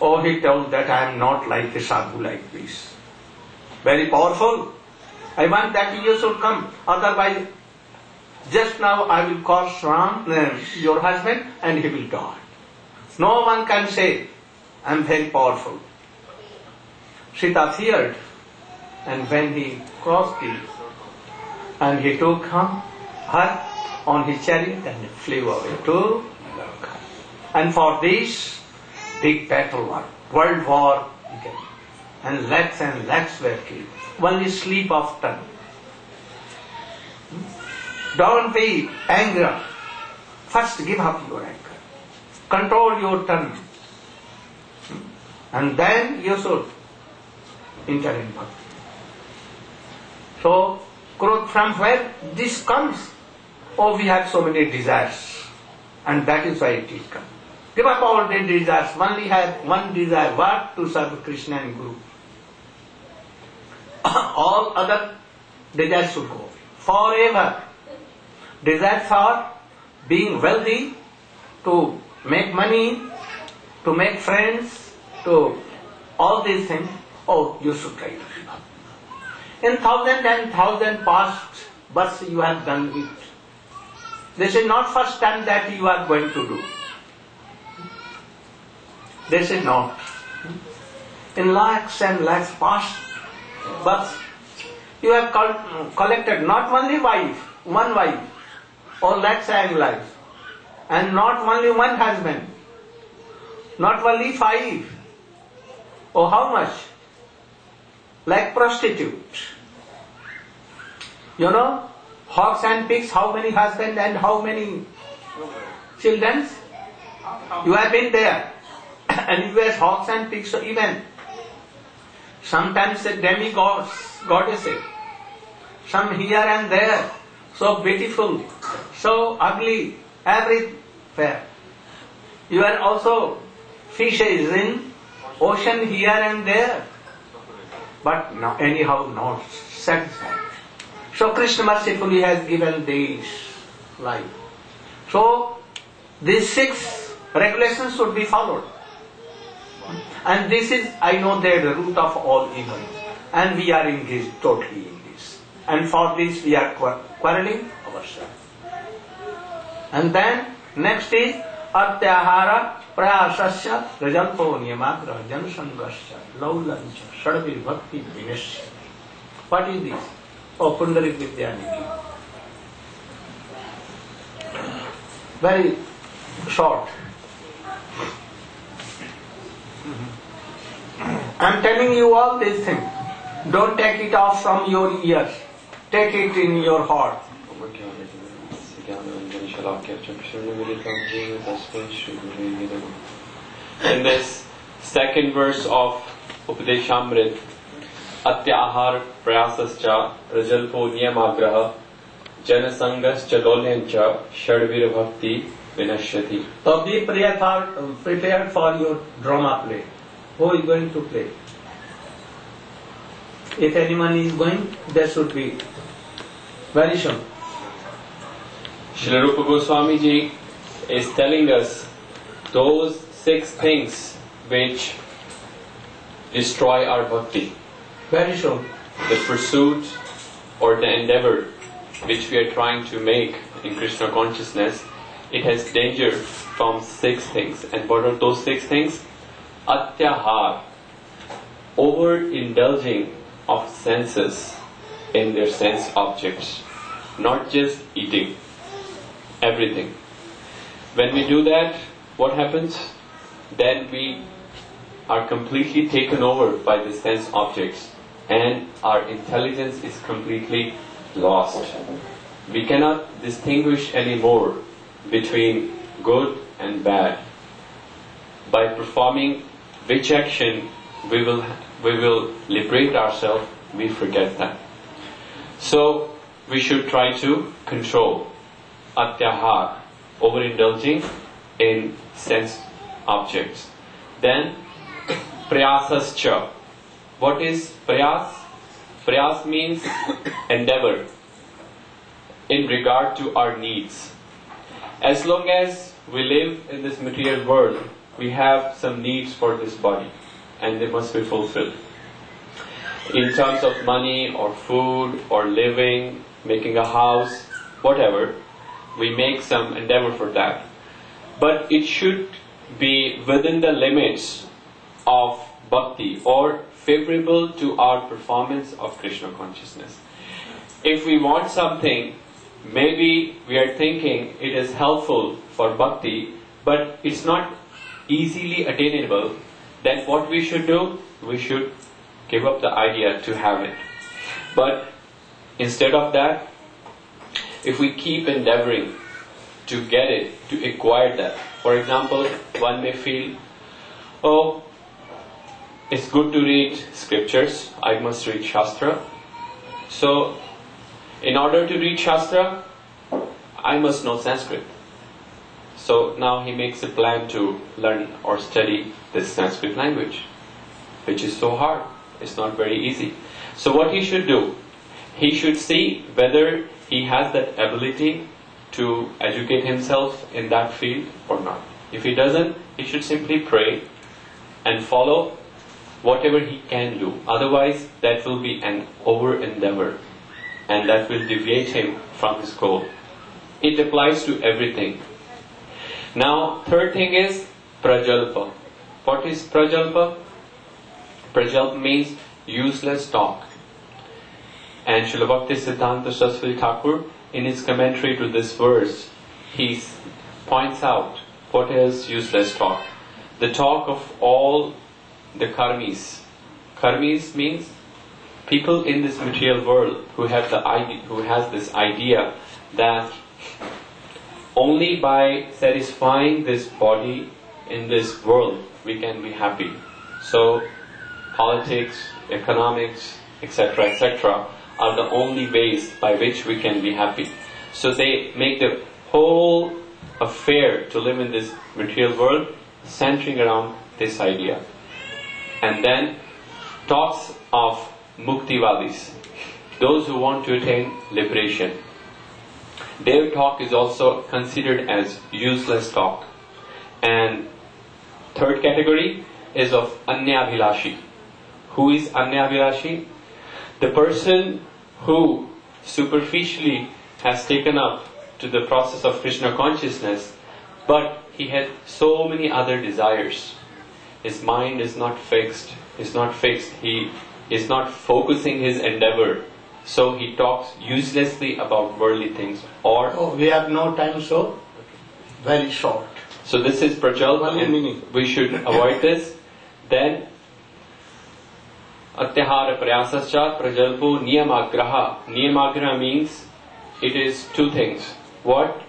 Oh, he told that I am not like a sadhu like this. Very powerful. I want that you should come. Otherwise, just now I will curse Ram, your husband, and he will die. No one can say, I am very powerful. Sita feared, and when he crossed it, and he took her on his chariot and flew away to Lanka. And for this, big battle war, world war began. And lakhs were killed. Only sleep of tongue. Don't be angry. First give up your anger. Control your tongue. And then you should enter in bhakti. So, from where this comes? Oh, we have so many desires. And that is why it is come. Give up all the desires. Only have one desire. What? To serve Krishna and Guru. All other desires should go forever. Desire for being wealthy, to make money, to make friends, to all these things. Oh, you should try to give up. In thousand past births you have done it. This is not first time that you are going to do. This is not. In lakhs and lakhs past births, you have collected not only one wife, or lakhs and lakhs, and not only one husband, not only 5. Oh, how much? Like prostitutes. You know, hogs and pigs, how many husbands and how many children? You have been there. And you as hogs and pigs, so even sometimes the demigods, goddesses, some here and there, so beautiful, so ugly, everywhere. You are also fishes in ocean here and there, but no, anyhow not satisfied. So Krishna mercifully has given this life. So these 6 regulations should be followed. And this is, I know, the root of all evil. And we are engaged totally in this. And for this we are quarreling ourselves. And then next is Atyahara Prayasasya Rajalpo Niyamagra Janasangasya Laulancha Shadvi Bhakti Vinasya. What is this? Oh, Pundarik Vidyanidhi. Very short. I am telling you all these things. Don't take it off from your ears. Take it in your heart. In this second verse of Upadeshamrit, Atyahar Prayasascha Rajalpo Niyamagraha Janasangascha Lolyancha Shadvir Bhakti Vinashyati. So be prepared for your drama play. Who is going to play? If anyone is going, there should be. Very soon. Srila Rupa Goswami Ji is telling us those 6 things which destroy our bhakti. Very soon. The pursuit or the endeavor which we are trying to make in Krishna consciousness, it has danger from 6 things. And what are those 6 things? Atyahar, overindulging of senses in their sense objects, not just eating, everything. When we do that, what happens? Then we are completely taken over by the sense objects and our intelligence is completely lost. We cannot distinguish anymore between good and bad. By performing which action we will liberate ourselves, we forget that. So we should try to control atyahar, overindulging in sense objects. Then prayasascha. What is prayas? Prayas means endeavor in regard to our needs. As long as we live in this material world, we have some needs for this body, and they must be fulfilled. In terms of money or food or living, making a house, whatever, we make some endeavor for that. But it should be within the limits of bhakti or favorable to our performance of Krishna consciousness. If we want something, maybe we are thinking it is helpful for bhakti, but it's not easily attainable, then what we should do? We should give up the idea to have it. But instead of that, if we keep endeavoring to get it, to acquire that. For example, one may feel, oh, it's good to read scriptures, I must read Shastra. So, in order to read Shastra, I must know Sanskrit. So now he makes a plan to learn or study this Sanskrit language, which is so hard. It's not very easy. So what he should do? He should see whether he has that ability to educate himself in that field or not. If he doesn't, he should simply pray and follow whatever he can do. Otherwise, that will be an over-endeavor, and that will deviate him from his goal. It applies to everything. Now, third thing is prajalpa. What is prajalpa? Prajalpa means useless talk. And Srila Bhakti Siddhanta Saraswati Thakur, in his commentary to this verse, he points out what is useless talk. The talk of all the karmis. Karmis means people in this material world who have the idea, who has this idea that only by satisfying this body in this world we can be happy. So politics, economics, etc., are the only ways by which we can be happy. So they make the whole affair to live in this material world centering around this idea. And then talks of muktivadis, those who want to attain liberation. Their talk is also considered as useless talk. And third category is of anyabhilashi. Who is anyabhilashi? The person who superficially has taken up to the process of Krishna consciousness, but he had so many other desires. His mind is not fixed. He is not focusing his endeavor. So he talks uselessly about worldly things. Or we have no time, so very short. So this is prajalpa, and we should avoid this. Then atyahara prayasascha prajalpo niyamagraha. Niyamagraha means it is two things. What?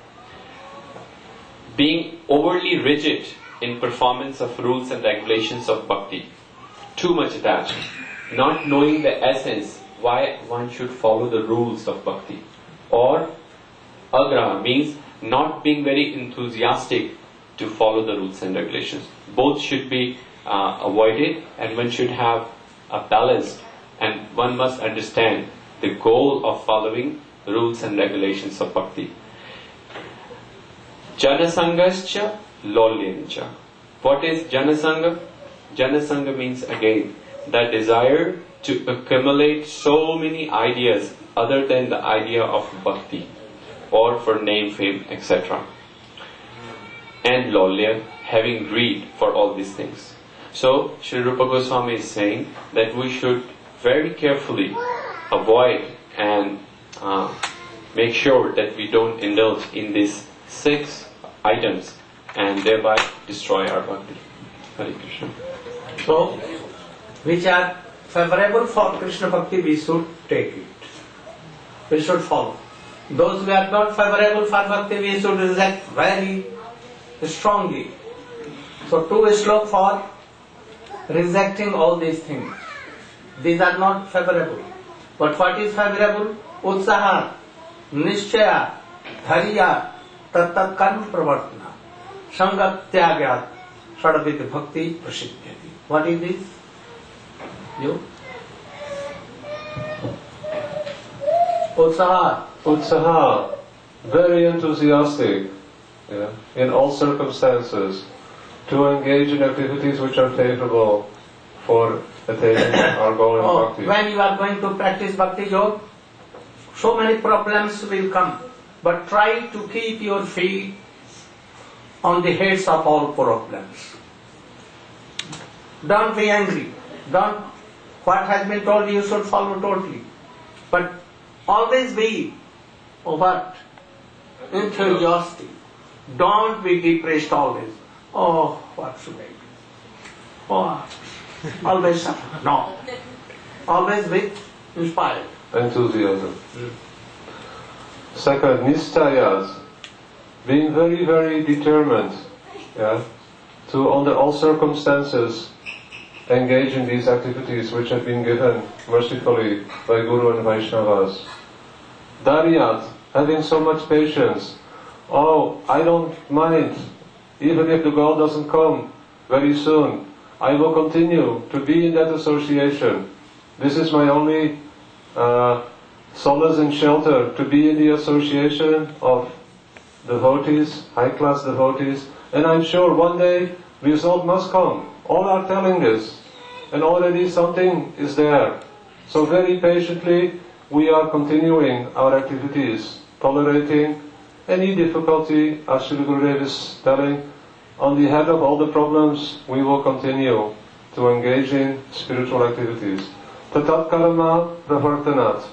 Being overly rigid in performance of rules and regulations of bhakti. Too much attached. Not knowing the essence, why one should follow the rules of bhakti. Or agraha means not being very enthusiastic to follow the rules and regulations. Both should be avoided, and one should have a balance, and one must understand the goal of following rules and regulations of bhakti. Janasangascha lolyancha. What is janasanga? Janasanga means again the desire to accumulate so many ideas other than the idea of bhakti or for name, fame, etc. And lolya, having greed for all these things. So, Sri Rupa Goswami is saying that we should very carefully avoid and make sure that we don't indulge in these 6 items and thereby destroy our bhakti. Hare Krishna. So, which are favorable for Krishna Bhakti, we should take it. We should follow. Those who are not favorable for Bhakti, we should reject very strongly. So 2 sloka for rejecting all these things. These are not favorable. But what is favorable? Utsaha, Nishchaya, Dharya, Tattat Karma Pravartana, Sangat Tyagyat, Sadavit Bhakti Prasiddhyati. What is this? You? Utsaha. Utsaha, very enthusiastic, in all circumstances, to engage in activities which are favorable for attaining our goal in bhakti. When you are going to practice bhakti yoga, so many problems will come, but try to keep your feet on the heads of all problems. Don't be angry. What has been told you should follow totally. But always be overt, enthusiastic. Don't be depressed always. Oh, what should I do? Oh, always suffer. No. Always be inspired. Enthusiasm. Second, nistayas, being very, very determined, to under all circumstances engage in these activities which have been given mercifully by Guru and Vaishnavas. Daryat, having so much patience. Oh, I don't mind, even if the goal doesn't come very soon. I will continue to be in that association. This is my only solace and shelter, to be in the association of devotees, high-class devotees, and I'm sure one day result must come. All are telling this, and already something is there. So very patiently we are continuing our activities, tolerating any difficulty, as Srila Gurudeva is telling. On the head of all the problems, we will continue to engage in spiritual activities. Tatat karma pravartanat.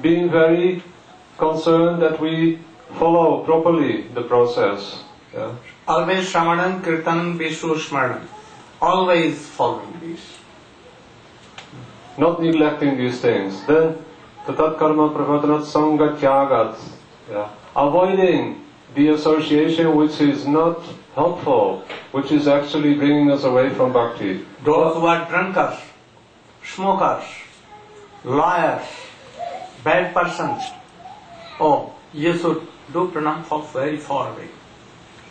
Being very concerned that we follow properly the process. Always Shramanam, Kirtanam, Vishnu Smaranam. Always following this. Not neglecting these things. Then, tatat karma pravartanat sanga tyagat. Avoiding the association which is not helpful, which is actually bringing us away from bhakti. Those who are drunkards, smokers, liars, bad persons, you should do pranam for very far away,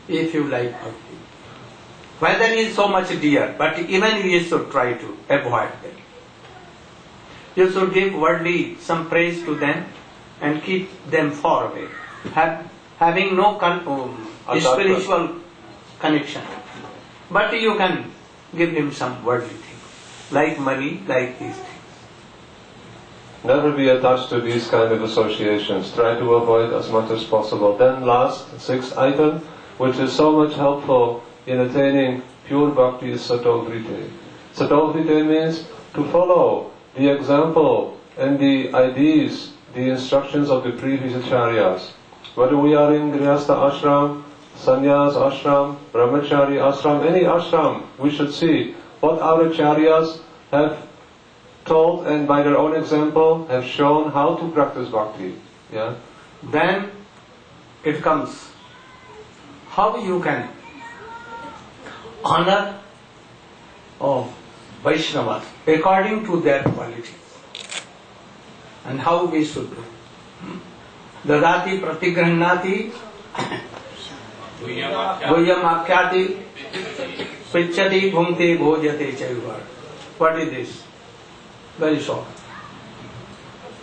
if you like bhakti. Whether it is so much dear, but even you should try to avoid them. You should give worldly some praise to them and keep them far away, having no spiritual connection. But you can give him some worldly thing, like money, like these things. Never be attached to these kind of associations. Try to avoid as much as possible. Then last, 6th item, which is so much helpful in attaining pure bhakti, is satovritte. Satovritte means to follow the example and the ideas, the instructions of the previous acharyas. Whether we are in Grihastha ashram, sannyas ashram, brahmachari ashram, any ashram, we should see what our acharyas have told and by their own example have shown how to practice bhakti. Then it comes how you can honor Vaishnavas according to their qualities and how we should do. Dadati pratigrannati Guhyam apyati Pichati bhumte bhojate chaivar. What is this? Very short.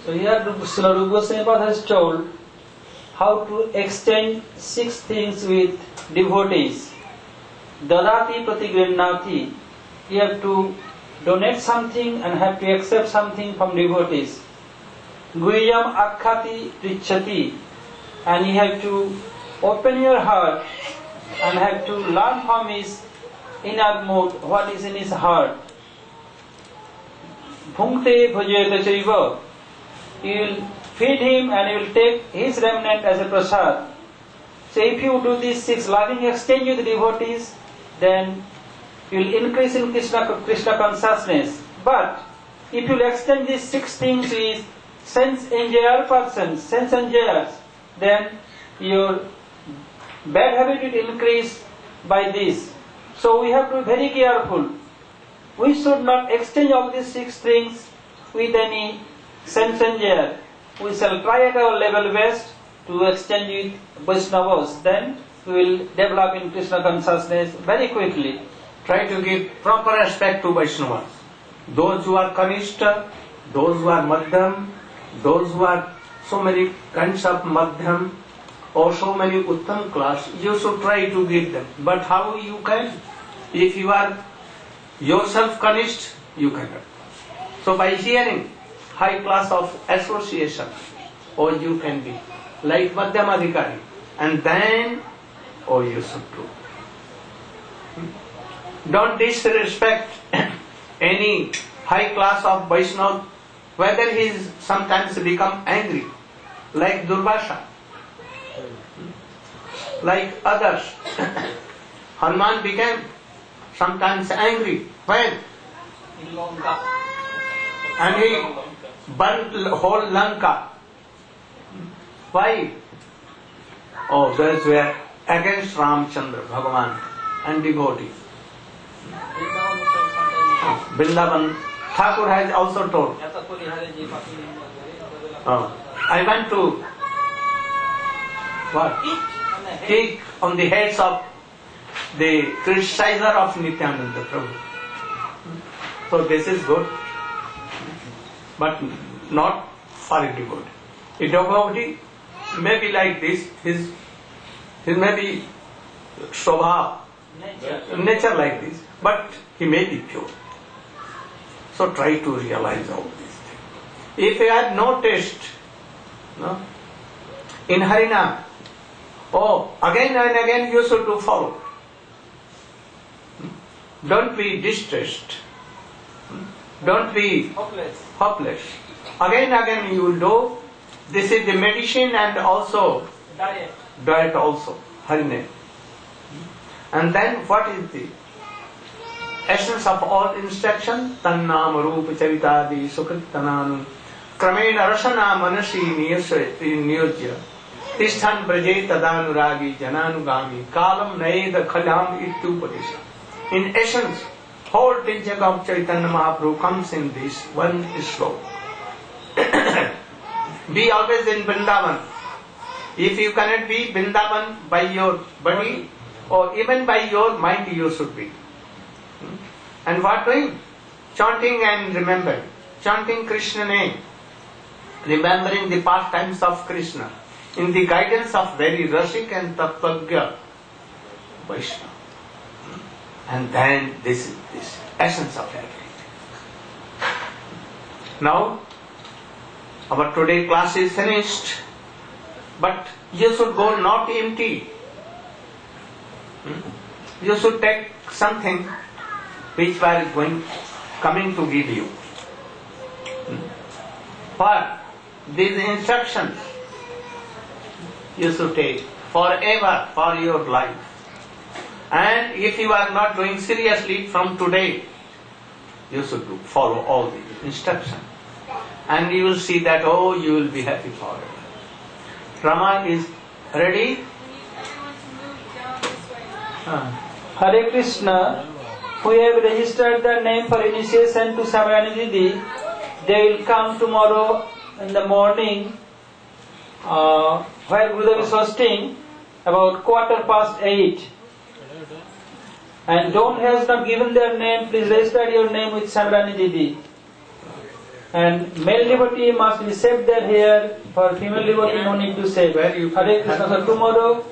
So here Srila Gurudeva has told how to extend 6 things with devotees. Dadati pratigrinnati. You have to donate something and have to accept something from devotees. Guhyam akkhati prichati. And you have to open your heart and have to learn from his inner mood what is in his heart. Bhunkte bhajayata chaiva. You will feed him and you will take his remnant as a prasad. So if you do these 6 loving exchange with devotees, then you will increase in Krishna consciousness. But if you will extend these 6 things with sense enjoyer persons, sense enjoyers, then your bad habit will increase by this. So we have to be very careful. We should not exchange all these 6 things with any stranger. We shall try at our level best to exchange with Vaishnavas. Then we will develop in Krishna consciousness very quickly. Try to give proper respect to Vaishnavas. Those who are Kanishta, those who are Madhyam, those who are so many kinds of Madhyam, or so many Uttam class, you should try to give them. But how you can? If you are yourself Kanishta, you cannot. So by hearing high class of association, or you can be like Madhyamadhikari, and then, you should do. Don't disrespect any high class of Vaishnava, whether he is sometimes become angry, like Durvasha, like others. Hanuman became sometimes angry. When? And he burnt whole Lanka. Why? Those were against Ramchandra, Bhagavan, and devotee. Vrindavan, Thakur has also told. I went to kick on the heads of the criticizer of Nityananda Prabhu. So this is good, but not for a devotee. A devotee may be like this, his may be Shobha, nature like this, but he may be pure. So try to realize all these things. If you have no taste, in Harinam, again and again you should do follow. Don't be distressed. Don't be hopeless. Again and again you will do. This is the medicine and also diet also, Harinam. And then what is the essence of all instruction? Tannam rupa charitadi sukritananu kramena rasana manasi niyojya tisthan braje tadanuragi jananugami kalam naeda khalyam ityupadesha. In essence, whole teaching of Chaitanya Mahaprabhu comes in this one slope. Be always in Vrindavan. If you cannot be Vrindavan by your body or even by your mind, you should be. And what doing? Chanting and remembering. Chanting Krishna name. Remembering the pastimes of Krishna. In the guidance of very Rasik and Tattvagya Vaishnava. And then this is this essence of everything. Now, our today class is finished. But you should go not empty. You should take something which we are coming to give you. For these instructions you should take forever for your life. And if you are not doing seriously from today, you should follow all the instructions. And you will see that, you will be happy forever. Rama is ready? Hare Krishna. We have registered the name for initiation to Samarani Didi. They will come tomorrow in the morning where Gurudeva is hosting about 8:15. And those who has not given their name, please register your name with Samarani Didi. And male devotee must be shaved their hair. For female devotee, no need to shave. Hare Krishna. So tomorrow